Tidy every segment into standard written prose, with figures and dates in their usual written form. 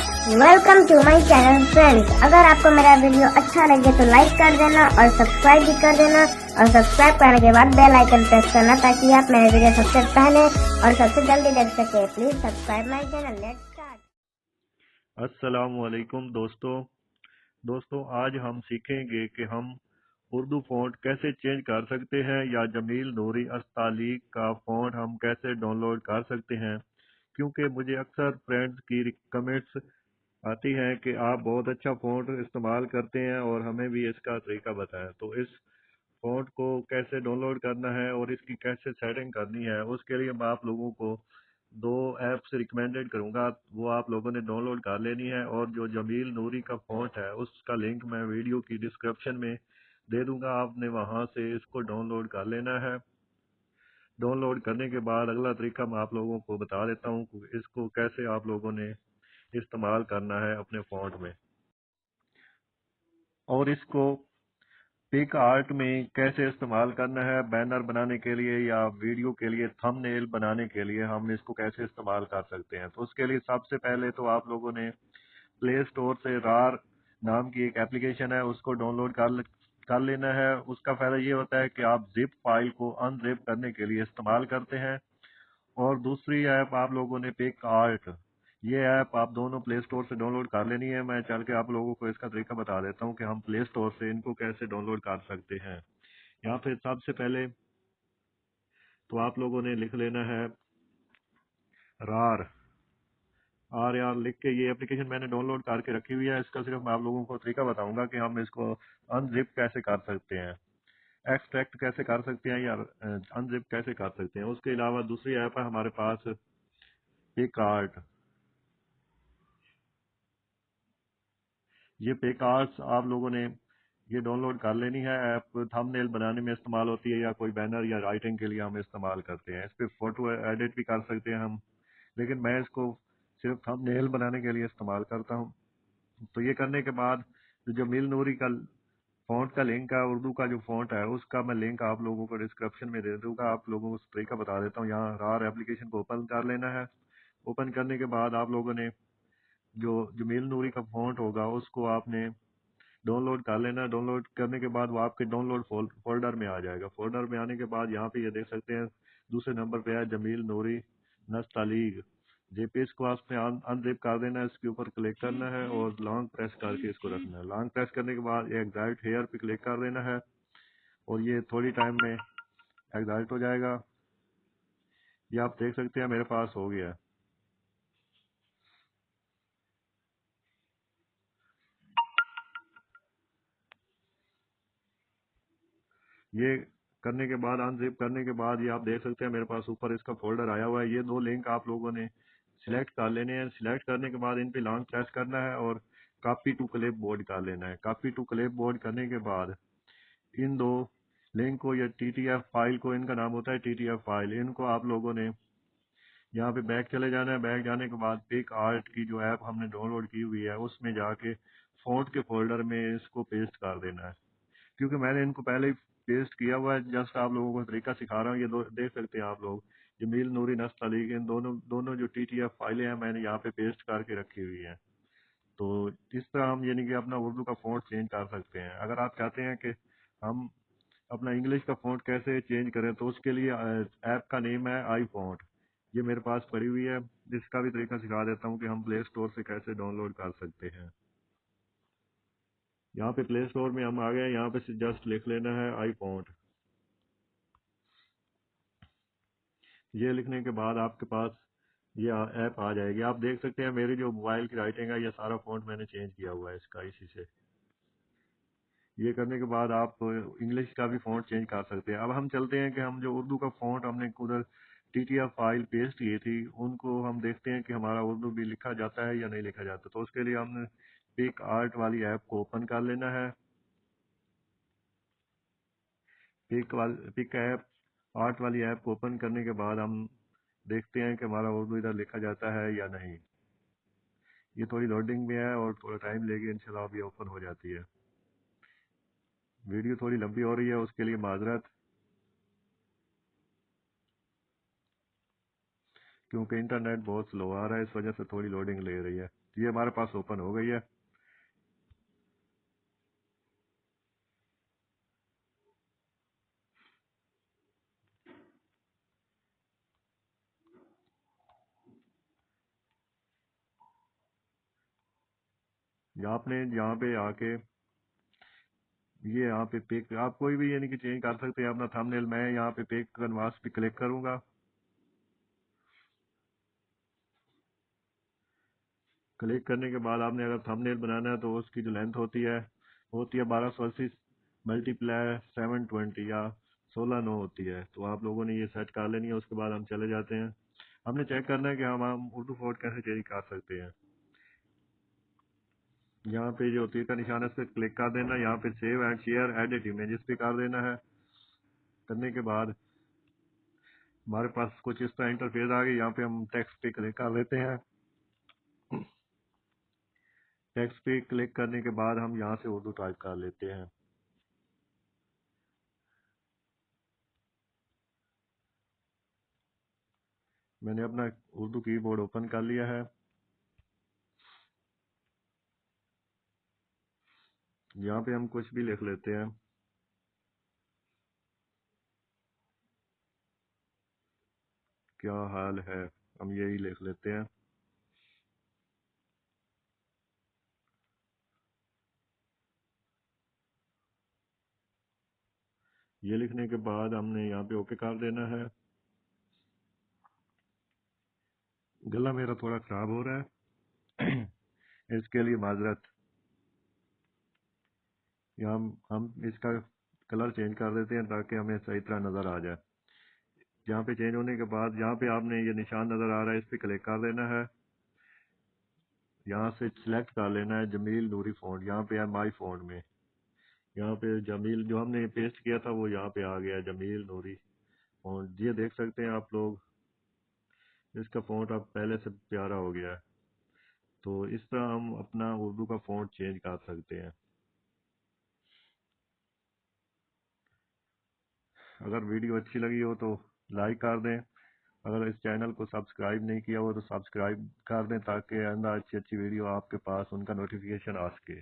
Welcome to my channel friends. अगर आपको मेरा वीडियो अच्छा लगे तो लाइक कर देना और सब्सक्राइब भी कर देना, और सब्सक्राइब करने के बाद बेल आइकन प्रेस करना ताकि आप मेरे वीडियो सबसे पहले और सबसे जल्दी देख सके। Please subscribe my channel. Let's start. अस्सलामुअलैकुम दोस्तों, आज हम सीखेंगे कि हम उर्दू फ़ॉन्ट कैसे चेंज कर सकते हैं, या जमील नूरी अस्तालिक का फ़ॉन्ट हम कैसे डाउनलोड कर सकते हैं। क्योंकि मुझे अक्सर फ्रेंड्स की कमेंट्स आती हैं कि आप बहुत अच्छा फ़ॉन्ट इस्तेमाल करते हैं और हमें भी इसका तरीका बताएं। तो इस फ़ॉन्ट को कैसे डाउनलोड करना है और इसकी कैसे सेटिंग करनी है, उसके लिए मैं आप लोगों को दो ऐप्स रिकमेंडेड करूंगा, वो आप लोगों ने डाउनलोड कर लेनी है। और जो जमील नूरी का फ़ॉन्ट है उसका लिंक मैं वीडियो की डिस्क्रिप्शन में दे दूंगा, आपने वहां से इसको डाउनलोड कर लेना है। डाउनलोड करने के बाद अगला तरीका मैं आप लोगों को बता देता हूँ कि इसको कैसे आप लोगों ने इस्तेमाल करना है अपने फ़ॉन्ट में। और इसको पिक आर्ट में कैसे इस्तेमाल करना है, बैनर बनाने के लिए या वीडियो के लिए थंबनेल बनाने के लिए हम इसको कैसे इस्तेमाल कर सकते हैं। तो उसके लिए सबसे पहले तो आप लोगों ने प्ले स्टोर से रार नाम की एक एप्लीकेशन है, उसको डाउनलोड कर लेना है। उसका फायदा ये होता है कि आप जिप फाइल को अनजिप करने के लिए इस्तेमाल करते हैं। और दूसरी ऐप आप लोगों ने पिक आर्ट, ये ऐप आप दोनों प्ले स्टोर से डाउनलोड कर लेनी है। मैं चल के आप लोगों को इसका तरीका बता देता हूँ कि हम प्ले स्टोर से इनको कैसे डाउनलोड कर सकते हैं। यहाँ पे सबसे पहले तो आप लोगों ने लिख लेना है रार, आर आर लिख के। ये एप्लीकेशन मैंने डाउनलोड करके रखी हुई है। इसका सिर्फ मैं आप लोगों को तरीका बताऊंगा कि हम इसको अनजिप कैसे कर सकते हैं, एक्सट्रैक्ट कैसे कर सकते हैं, या अनजिप कैसे कर सकते हैं। उसके अलावा दूसरी ऐप है हमारे पास पिक आर्ट। ये पिक आर्ट्स आप लोगों ने ये डाउनलोड कर लेनी है। ऐप थंबनेल बनाने में इस्तेमाल होती है, या कोई बैनर या राइटिंग के लिए हम इस्तेमाल करते हैं। इस पे फोटो एडिट भी कर सकते हैं हम, लेकिन मैं इसको सिर्फ थंबनेल बनाने के लिए इस्तेमाल करता हूँ। तो ये करने के बाद जो मिल नूरी का फ़ॉन्ट का लिंक है, उर्दू का जो फ़ॉन्ट है उसका मैं लिंक आप लोगों को डिस्क्रिप्शन में दे दूंगा। आप लोगों को उस तरीका बता देता हूँ। यहाँ रार एप्लीकेशन को ओपन कर लेना है। ओपन करने के बाद आप लोगों ने जो जमील नूरी का फ़ॉन्ट होगा उसको आपने डाउनलोड कर लेना। डाउनलोड करने के बाद वो आपके डाउनलोड फोल्डर में आ जाएगा। फोल्डर में आने के बाद यहाँ पे ये देख सकते हैं दूसरे नंबर पे है जमील नूरी नस्तालीग जेपीएस को आपने अनजिप कर देना है। इसके ऊपर क्लिक करना है और लॉन्ग प्रेस करके इसको रखना है। लॉन्ग प्रेस करने के बाद एग्जाइट हेयर पे क्लिक कर देना है और ये थोड़ी टाइम में एग्जाइट हो जाएगा। ये आप देख सकते हैं मेरे पास हो गया है। ये करने के बाद अनजिप करने के बाद ये आप देख सकते हैं मेरे पास ऊपर इसका फोल्डर आया हुआ है। ये दो लिंक आप लोगों ने सिलेक्ट कर लेने हैं। सिलेक्ट करने के बाद इन पे लॉन्ग प्रेस करना है और कॉपी टू क्लिप बोर्ड कर लेना है। कॉपी टू क्लिप बोर्ड करने के बाद इन दो लिंक को या टीटीएफ फाइल को, इनका नाम होता है टीटीएफ फाइल, इनको आप लोगों ने यहाँ पे बैक चले जाना है। बैक जाने के बाद पिक आर्ट की जो ऐप हमने डाउनलोड की हुई है उसमें जाके फ़ॉन्ट के फोल्डर में इसको पेस्ट कर देना है। क्योंकि मैंने इनको पहले ही पेस्ट किया हुआ है, जस्ट आप लोगों को तरीका सिखा रहा हूँ। ये देख सकते हैं आप लोग जमील नूरी नस्तालीग, इन दोनों दोनों जो टीटीएफ फाइलें हैं मैंने यहाँ पे पेस्ट करके रखी हुई हैं। तो इस तरह हम यानी कि अपना उर्दू का फ़ॉन्ट चेंज कर सकते हैं। अगर आप चाहते हैं कि हम अपना इंग्लिश का फ़ॉन्ट कैसे चेंज करें, तो उसके लिए ऐप का नेम है आई फ़ॉन्ट। ये मेरे पास पड़ी हुई है। इसका भी तरीका सिखा देता हूँ कि हम प्ले स्टोर से कैसे डाउनलोड कर सकते हैं। यहाँ पे प्ले स्टोर में हम आ गए। यहाँ पे जस्ट लिख लेना है आई फ़ॉन्ट। ये लिखने के बाद आपके पास ये ऐप आ जाएगी। आप देख सकते हैं मेरी जो मोबाइल की राइटिंग है, ये सारा फ़ॉन्ट मैंने चेंज किया हुआ है इसका, इसी से। ये करने के बाद आप इंग्लिश का भी फ़ॉन्ट चेंज कर सकते हैं। अब हम चलते हैं कि हम जो उर्दू का फ़ॉन्ट हमने उधर टीटीएफ फाइल पेस्ट की थी उनको हम देखते हैं कि हमारा उर्दू भी लिखा जाता है या नहीं लिखा जाता। तो उसके लिए हमने पिक आर्ट वाली ऐप को ओपन कर लेना है। पिक ऐप आर्ट वाली ऐप को ओपन करने के बाद हम देखते हैं कि हमारा उर्दू इधर लिखा जाता है या नहीं। ये थोड़ी लोडिंग में है और थोड़ा टाइम लेगी, इंशाल्लाह अब ये ओपन हो जाती है। वीडियो थोड़ी लंबी हो रही है, उसके लिए माजरत, क्योंकि इंटरनेट बहुत स्लो आ रहा है, इस वजह से थोड़ी लोडिंग ले रही है। یہ ہمارے پاس اوپن ہو گئی ہے. آپ نے یہاں پہ آ کے یہ یہاں پہ پک آپ کوئی بھی یعنی کہ چینج کر سکتے ہیں اپنا تھم نیل. میں یہاں پہ پک کنواس پہ کلک کروں گا. کلک کرنے کے بعد آپ نے اگر تھم نیل بنانا ہے تو اس کی جو لینتھ ہوتی ہے 1280 ملٹی پلائی 720 یا 16:9 ہوتی ہے. تو آپ لوگوں نے یہ سیٹ کر لینی ہے. اس کے بعد ہم چلے جاتے ہیں. ہم نے چیک کرنا ہے کہ ہم اردو فونٹ کیسے چینج کر سکتے ہیں. یہاں پہ جو تیر کا نشان ہے اس پہ کلک کر دینا. یہاں پہ save and share edit images پہ کر دینا ہے. کرنے کے بعد ہمارے پاس کچھ اس طرح انٹرفیس آ گئی. یہاں پہ ہم ٹیکسٹ پہ کلک کر لیتے ہیں. ٹیکسٹ پہ کلک کرنے کے بعد ہم یہاں سے اردو ٹائپ کر لیتے ہیں. میں نے اپنا اردو کی بورڈ اوپن کر لیا ہے. یہاں پہ ہم کچھ بھی لکھ لیتے ہیں. کیا حال ہے ہم یہی لکھ لیتے ہیں. یہ لکھنے کے بعد ہم نے یہاں پہ اوکے کر دینا ہے. گلا میرا تھوڑا خراب ہو رہا ہے اس کے لیے معذرت. یہاں ہم اس کا کلر چینج کر دیتے ہیں تاکہ ہمیں صحیح طرح نظر آ جائے. یہاں پہ چینج ہونے کے بعد یہاں پہ آپ نے یہ نشان نظر آ رہا ہے اس پہ کلک کر دینا ہے. یہاں سے سلیکٹ کر لینا ہے جمیل نوری فونٹ. یہاں پہ ہے مائی فونٹ میں. یہاں پہ جمیل جو ہم نے پیسٹ کیا تھا وہ یہاں پہ آ گیا ہے جمیل نوری فونٹ. یہ دیکھ سکتے ہیں آپ لوگ اس کا فونٹ اب پہلے سے پیارا ہو گیا ہے. تو اس طرح ہم اپنا اردو کا فونٹ چینج کر سکتے ہیں. اگر ویڈیو اچھی لگی ہو تو لائک کر دیں. اگر اس چینل کو سبسکرائب نہیں کیا ہو تو سبسکرائب کر دیں تاکہ آئندہ اچھی اچھی ویڈیو آپ کے پاس ان کا نوٹیفیکیشن آ سکے.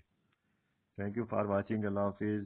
Thank you for watching. اللہ حافظ.